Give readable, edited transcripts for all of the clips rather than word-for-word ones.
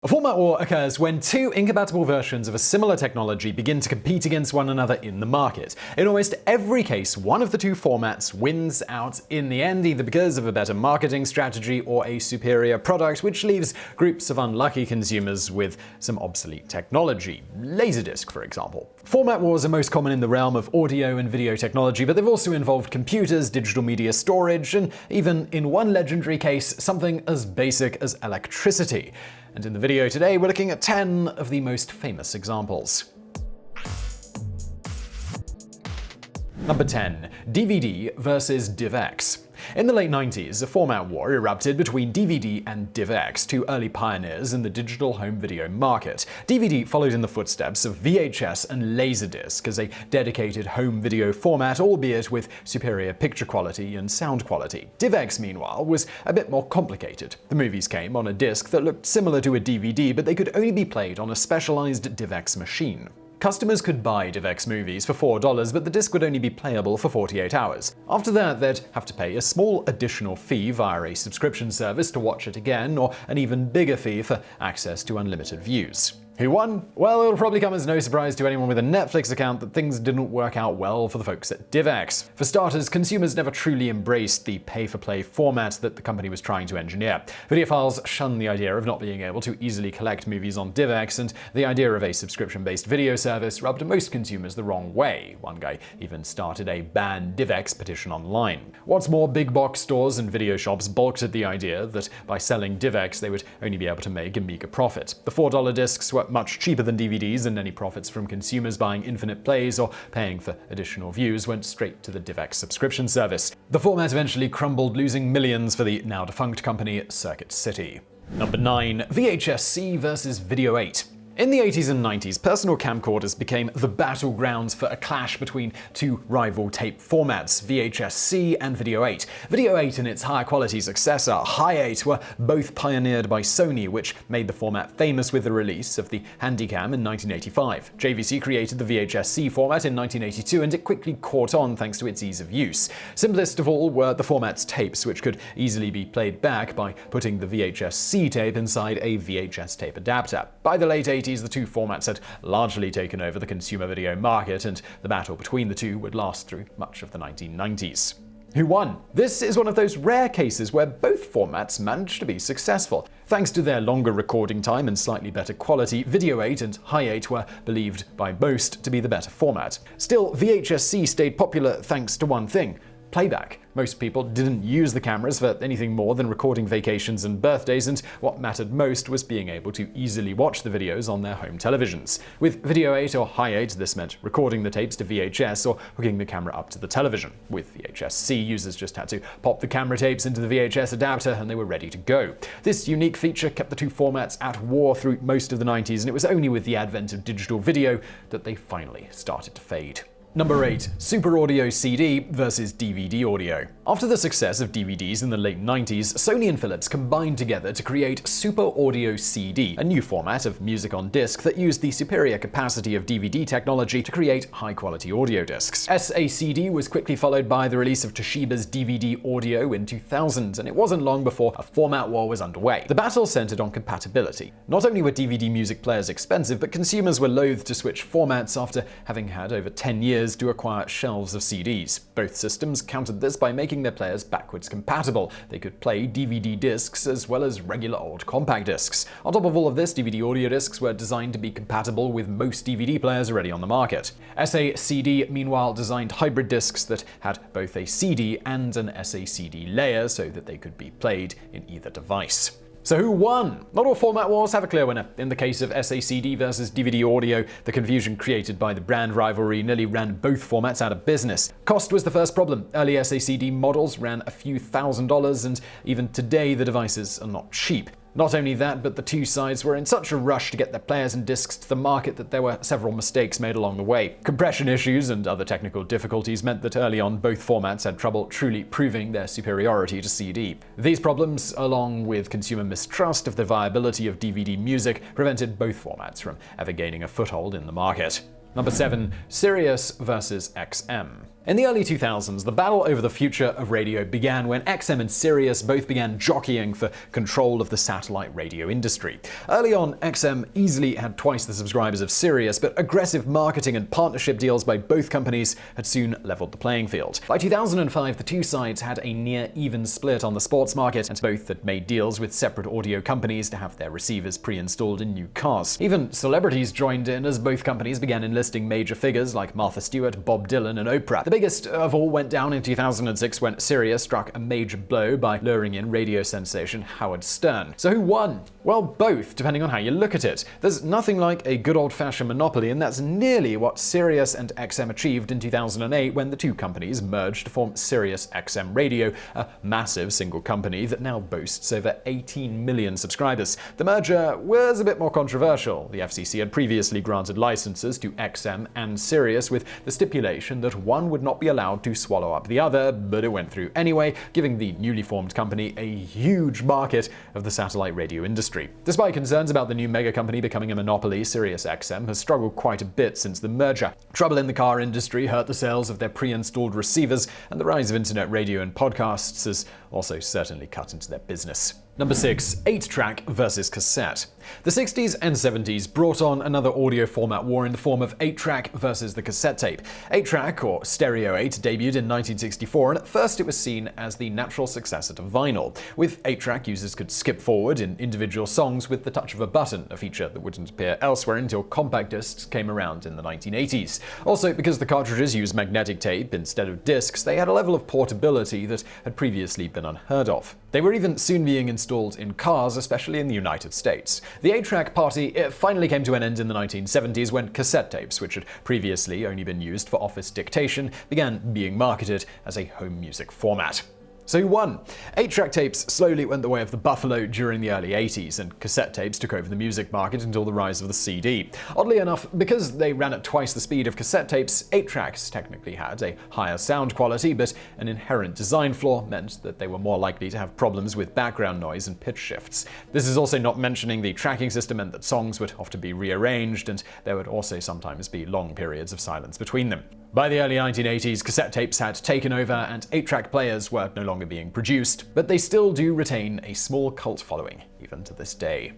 A format war occurs when two incompatible versions of a similar technology begin to compete against one another in the market. In almost every case, one of the two formats wins out in the end, either because of a better marketing strategy or a superior product, which leaves groups of unlucky consumers with some obsolete technology. Laserdisc, for example. Format wars are most common in the realm of audio and video technology, but they've also involved computers, digital media storage, and even, in one legendary case, something as basic as electricity. And in the video today, we're looking at 10 of the most famous examples. Number 10. DVD versus DIVX. In the late 90s, a format war erupted between DVD and DIVX, two early pioneers in the digital home video market. DVD followed in the footsteps of VHS and Laserdisc as a dedicated home video format, albeit with superior picture quality and sound quality. DIVX, meanwhile, was a bit more complicated. The movies came on a disc that looked similar to a DVD, but they could only be played on a specialized DIVX machine. Customers could buy DIVX movies for $4, but the disc would only be playable for 48 hours. After that, they'd have to pay a small additional fee via a subscription service to watch it again, or an even bigger fee for access to unlimited views. Who won? Well, it'll probably come as no surprise to anyone with a Netflix account that things didn't work out well for the folks at DIVX. For starters, consumers never truly embraced the pay-for-play format that the company was trying to engineer. Videophiles shunned the idea of not being able to easily collect movies on DIVX, and the idea of a subscription-based video service rubbed most consumers the wrong way. One guy even started a ban DIVX petition online. What's more, big box stores and video shops balked at the idea that by selling DIVX they would only be able to make a meager profit. The $4 discs were much cheaper than DVDs, and any profits from consumers buying infinite plays or paying for additional views went straight to the DIVX subscription service. The format eventually crumbled, losing millions for the now-defunct company Circuit City. Number 9. VHS-C versus Video 8. In the 80s and 90s, personal camcorders became the battlegrounds for a clash between two rival tape formats, VHS-C and Video 8. Video 8 and its higher quality successor, Hi 8, were both pioneered by Sony, which made the format famous with the release of the Handycam in 1985. JVC created the VHS-C format in 1982, and it quickly caught on thanks to its ease of use. Simplest of all were the format's tapes, which could easily be played back by putting the VHS-C tape inside a VHS tape adapter. By the late 80s, the two formats had largely taken over the consumer video market, and the battle between the two would last through much of the 1990s. Who won? This is one of those rare cases where both formats managed to be successful. Thanks to their longer recording time and slightly better quality, Video 8 and Hi 8 were believed by most to be the better format. Still, VHS-C stayed popular thanks to one thing: playback. Most people didn't use the cameras for anything more than recording vacations and birthdays, and what mattered most was being able to easily watch the videos on their home televisions. With Video 8 or Hi 8, this meant recording the tapes to VHS or hooking the camera up to the television. With VHS-C, users just had to pop the camera tapes into the VHS adapter and they were ready to go. This unique feature kept the two formats at war through most of the 90s, and it was only with the advent of digital video that they finally started to fade. Number 8. Super Audio CD versus DVD audio. After the success of DVDs in the late 90s, Sony and Philips combined together to create Super Audio CD, a new format of music on disc that used the superior capacity of DVD technology to create high-quality audio discs. SACD was quickly followed by the release of Toshiba's DVD audio in 2000, and it wasn't long before a format war was underway. The battle centered on compatibility. Not only were DVD music players expensive, but consumers were loath to switch formats after having had over 10 years to acquire shelves of CDs. Both systems countered this by making their players backwards compatible. They could play DVD discs as well as regular old compact discs. On top of all of this, DVD audio discs were designed to be compatible with most DVD players already on the market. SACD, meanwhile, designed hybrid discs that had both a CD and an SACD layer so that they could be played in either device. So who won? Not all format wars have a clear winner. In the case of SACD versus DVD audio, the confusion created by the brand rivalry nearly ran both formats out of business. Cost was the first problem. Early SACD models ran a few $1,000s, and even today the devices are not cheap. Not only that, but the two sides were in such a rush to get their players and discs to the market that there were several mistakes made along the way. Compression issues and other technical difficulties meant that early on both formats had trouble truly proving their superiority to CD. These problems, along with consumer mistrust of the viability of DVD music, prevented both formats from ever gaining a foothold in the market. Number 7. Sirius versus XM. In the early 2000s, the battle over the future of radio began when XM and Sirius both began jockeying for control of the satellite radio industry. Early on, XM easily had twice the subscribers of Sirius, but aggressive marketing and partnership deals by both companies had soon leveled the playing field. By 2005, the two sides had a near-even split on the sports market, and both had made deals with separate audio companies to have their receivers pre-installed in new cars. Even celebrities joined in as both companies began enlisting major figures like Martha Stewart, Bob Dylan, and Oprah. The biggest of all went down in 2006 when Sirius struck a major blow by luring in radio sensation Howard Stern. So who won? Well, both, depending on how you look at it. There's nothing like a good old-fashioned monopoly, and that's nearly what Sirius and XM achieved in 2008 when the two companies merged to form Sirius XM Radio, a massive single company that now boasts over 18 million subscribers. The merger was a bit more controversial. The FCC had previously granted licenses to XM and Sirius with the stipulation that one would not be allowed to swallow up the other, but it went through anyway, giving the newly formed company a huge market of the satellite radio industry. Despite concerns about the new mega company becoming a monopoly, Sirius XM has struggled quite a bit since the merger. Trouble in the car industry hurt the sales of their pre-installed receivers, and the rise of internet radio and podcasts has also certainly cut into their business. Number 6. 8-track versus cassette. The 60s and 70s brought on another audio format war in the form of 8-track versus the cassette tape. 8-track, or Stereo 8, debuted in 1964, and at first it was seen as the natural successor to vinyl. With 8-track, users could skip forward in individual songs with the touch of a button, a feature that wouldn't appear elsewhere until compact discs came around in the 1980s. Also, because the cartridges used magnetic tape instead of discs, they had a level of portability that had previously been unheard of. They were even soon being installed in cars, especially in the United States. The 8-track party finally came to an end in the 1970s when cassette tapes, which had previously only been used for office dictation, began being marketed as a home music format. So who won? 8-track tapes slowly went the way of the buffalo during the early 80s, and cassette tapes took over the music market until the rise of the CD. Oddly enough, because they ran at twice the speed of cassette tapes, 8-tracks technically had a higher sound quality, but an inherent design flaw meant that they were more likely to have problems with background noise and pitch shifts. This is also not mentioning the tracking system meant that songs would often be rearranged, and there would also sometimes be long periods of silence between them. By the early 1980s, cassette tapes had taken over and 8-track players were no longer being produced, but they still do retain a small cult following, even to this day.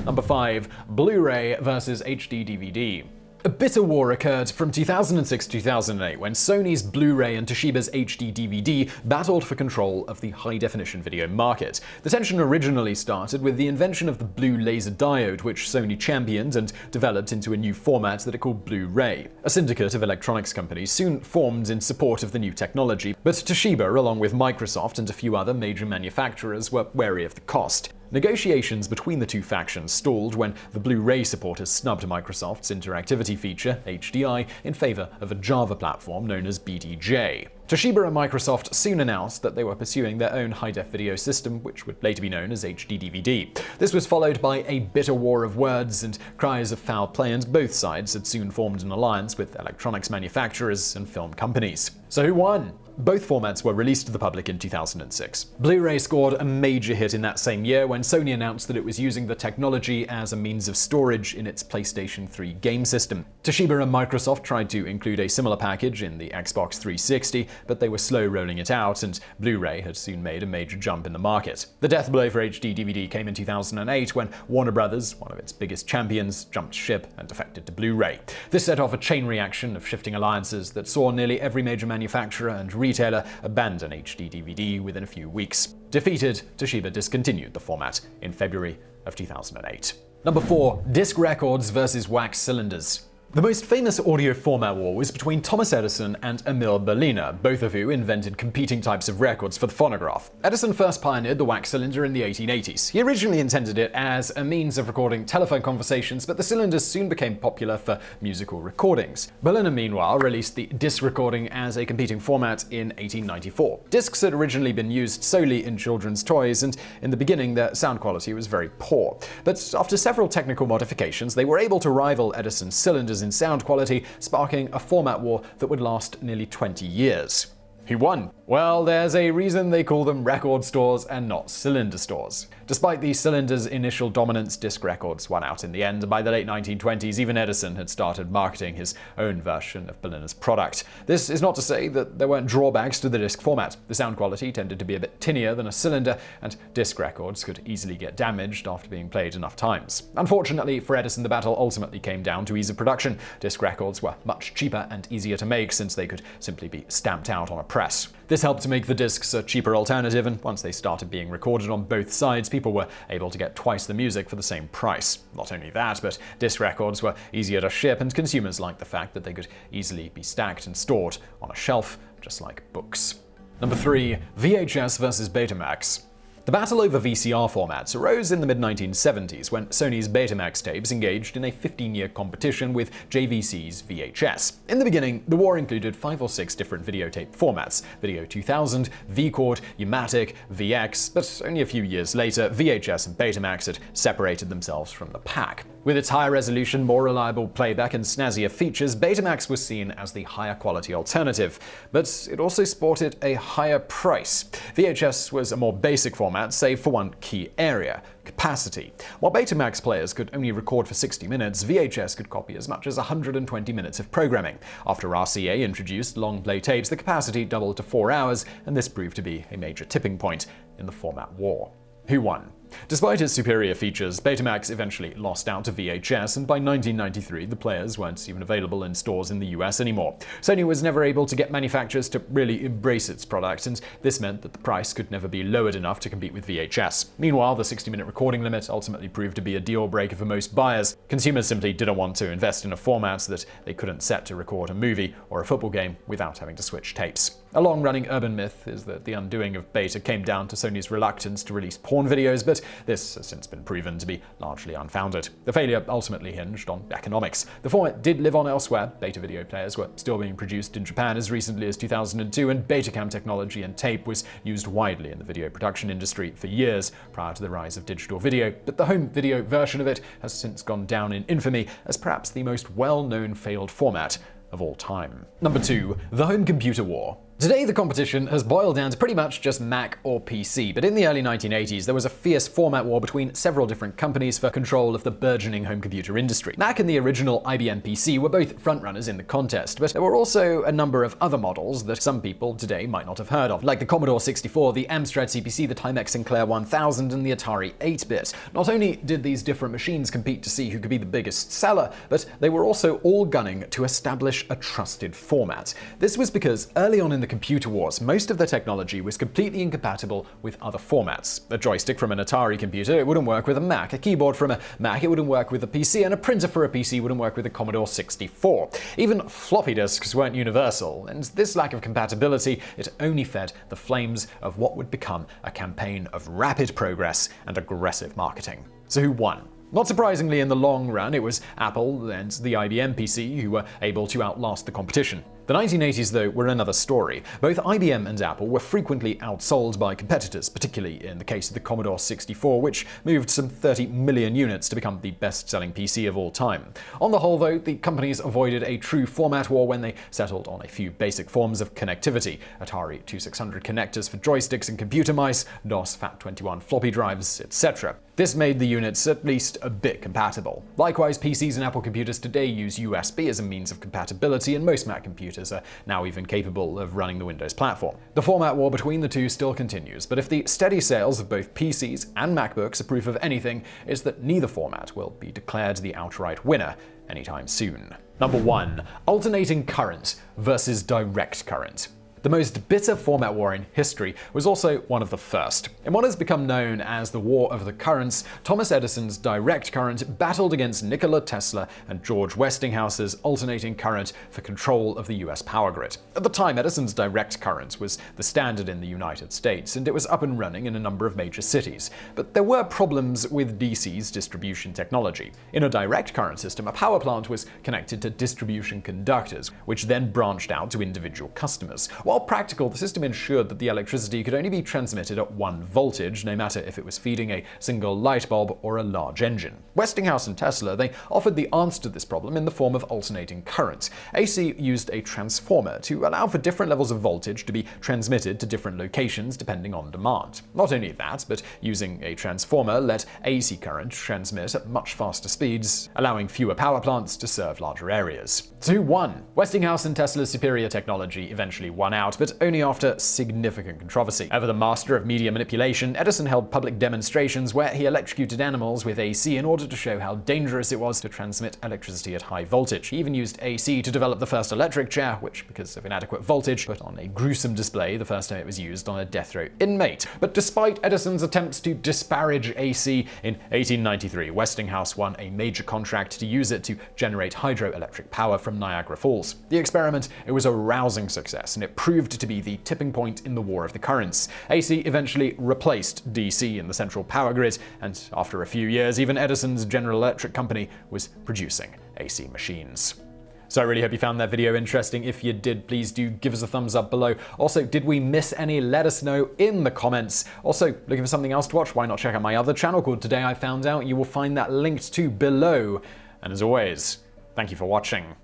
Number 5. Blu-ray versus HD DVD. A bitter war occurred from 2006 to 2008 when Sony's Blu-ray and Toshiba's HD DVD battled for control of the high-definition video market. The tension originally started with the invention of the blue laser diode, which Sony championed and developed into a new format that it called Blu-ray. A syndicate of electronics companies soon formed in support of the new technology, but Toshiba, along with Microsoft and a few other major manufacturers, were wary of the cost. Negotiations between the two factions stalled when the Blu-ray supporters snubbed Microsoft's interactivity feature, HDI, in favor of a Java platform known as BDJ. Toshiba and Microsoft soon announced that they were pursuing their own high-def video system, which would later be known as HD DVD. This was followed by a bitter war of words and cries of foul play, and both sides had soon formed an alliance with electronics manufacturers and film companies. So who won? Both formats were released to the public in 2006. Blu-ray scored a major hit in that same year when Sony announced that it was using the technology as a means of storage in its PlayStation 3 game system. Toshiba and Microsoft tried to include a similar package in the Xbox 360, but they were slow rolling it out, and Blu-ray had soon made a major jump in the market. The death blow for HD DVD came in 2008 when Warner Brothers, one of its biggest champions, jumped ship and defected to Blu-ray. This set off a chain reaction of shifting alliances that saw nearly every major manufacturer and retailer abandon HD DVD within a few weeks. Defeated, Toshiba discontinued the format in February of 2008. Number 4. Disc records versus wax cylinders. The most famous audio format war was between Thomas Edison and Emil Berliner, both of who invented competing types of records for the phonograph. Edison first pioneered the wax cylinder in the 1880s. He originally intended it as a means of recording telephone conversations, but the cylinders soon became popular for musical recordings. Berliner, meanwhile, released the disc recording as a competing format in 1894. Discs had originally been used solely in children's toys, and in the beginning their sound quality was very poor. But after several technical modifications, they were able to rival Edison's cylinders in sound quality, sparking a format war that would last nearly 20 years. Who won? Well, there's a reason they call them record stores and not cylinder stores. Despite the cylinder's initial dominance, disc records won out in the end, and by the late 1920s, even Edison had started marketing his own version of Berliner's product. This is not to say that there weren't drawbacks to the disc format. The sound quality tended to be a bit tinnier than a cylinder, and disc records could easily get damaged after being played enough times. Unfortunately for Edison, the battle ultimately came down to ease of production. Disc records were much cheaper and easier to make since they could simply be stamped out on a press. This helped to make the discs a cheaper alternative, and once they started being recorded on both sides, people were able to get twice the music for the same price. Not only that, but disc records were easier to ship, and consumers liked the fact that they could easily be stacked and stored on a shelf, just like books. Number 3. VHS versus Betamax. The battle over VCR formats arose in the mid-1970s when Sony's Betamax tapes engaged in a 15-year competition with JVC's VHS. In the beginning, the war included 5 or 6 different videotape formats: Video 2000, V-Chord, U-matic, VX, but only a few years later, VHS and Betamax had separated themselves from the pack. With its higher resolution, more reliable playback, and snazzier features, Betamax was seen as the higher quality alternative. But it also sported a higher price. VHS was a more basic format, save for one key area: capacity. While Betamax players could only record for 60 minutes, VHS could copy as much as 120 minutes of programming. After RCA introduced long play tapes, the capacity doubled to 4 hours, and this proved to be a major tipping point in the format war. Who won? Despite its superior features, Betamax eventually lost out to VHS, and by 1993 the players weren't even available in stores in the US anymore. Sony was never able to get manufacturers to really embrace its product, and this meant that the price could never be lowered enough to compete with VHS. Meanwhile, the 60-minute recording limit ultimately proved to be a deal breaker for most buyers. Consumers simply didn't want to invest in a format that they couldn't set to record a movie or a football game without having to switch tapes. A long-running urban myth is that the undoing of Beta came down to Sony's reluctance to release porn videos, but this has since been proven to be largely unfounded. The failure ultimately hinged on economics. The format did live on elsewhere. Beta video players were still being produced in Japan as recently as 2002, and Betacam technology and tape was used widely in the video production industry for years prior to the rise of digital video, but the home video version of it has since gone down in infamy as perhaps the most well-known failed format of all time. Number 2. The home computer war. Today, the competition has boiled down to pretty much just Mac or PC, but in the early 1980s, there was a fierce format war between several different companies for control of the burgeoning home computer industry. Mac and the original IBM PC were both frontrunners in the contest, but there were also a number of other models that some people today might not have heard of, like the Commodore 64, the Amstrad CPC, the Timex Sinclair 1000, and the Atari 8-bit. Not only did these different machines compete to see who could be the biggest seller, but they were also all gunning to establish a trusted format. This was because early on in the computer wars, most of the technology was completely incompatible with other formats. A joystick from an Atari computer, it wouldn't work with a Mac. A keyboard from a Mac, it wouldn't work with a PC, and a printer for a PC wouldn't work with a Commodore 64. Even floppy disks weren't universal, and this lack of compatibility, it only fed the flames of what would become a campaign of rapid progress and aggressive marketing. So who won? Not surprisingly, in the long run, it was Apple and the IBM PC who were able to outlast the competition. The 1980s, though, were another story. Both IBM and Apple were frequently outsold by competitors, particularly in the case of the Commodore 64, which moved some 30 million units to become the best-selling PC of all time. On the whole, though, the companies avoided a true format war when they settled on a few basic forms of connectivity: Atari 2600 connectors for joysticks and computer mice, DOS FAT21 floppy drives, etc. This made the units at least a bit compatible. Likewise, PCs and Apple computers today use USB as a means of compatibility, and most Mac computers are now even capable of running the Windows platform. The format war between the two still continues, but if the steady sales of both PCs and MacBooks are proof of anything, it's that neither format will be declared the outright winner anytime soon. Number 1. Alternating current versus direct current. The most bitter format war in history was also one of the first. In what has become known as the War of the Currents, Thomas Edison's direct current battled against Nikola Tesla and George Westinghouse's alternating current for control of the US power grid. At the time, Edison's direct current was the standard in the United States, and it was up and running in a number of major cities. But there were problems with DC's distribution technology. In a direct current system, a power plant was connected to distribution conductors, which then branched out to individual customers. While practical, the system ensured that the electricity could only be transmitted at one voltage, no matter if it was feeding a single light bulb or a large engine. Westinghouse and Tesla, they offered the answer to this problem in the form of alternating current. AC used a transformer to allow for different levels of voltage to be transmitted to different locations depending on demand. Not only that, but using a transformer let AC current transmit at much faster speeds, allowing fewer power plants to serve larger areas. 2-1. Westinghouse and Tesla's superior technology eventually won out, but only after significant controversy. Ever the master of media manipulation, Edison held public demonstrations where he electrocuted animals with AC in order to show how dangerous it was to transmit electricity at high voltage. He even used AC to develop the first electric chair, which, because of inadequate voltage, put on a gruesome display the first time it was used on a death row inmate. But despite Edison's attempts to disparage AC, in 1893, Westinghouse won a major contract to use it to generate hydroelectric power from Niagara Falls. The experiment, it was a rousing success, and it proved to be the tipping point in the War of the Currents. AC eventually replaced DC in the central power grid, and after a few years, even Edison's General Electric company was producing AC machines. So I really hope you found that video interesting. If you did, please do give us a thumbs up below. Also, did we miss any? Let us know in the comments. Also, looking for something else to watch? Why not check out my other channel called Today I Found Out? You will find that linked to below. And as always, thank you for watching.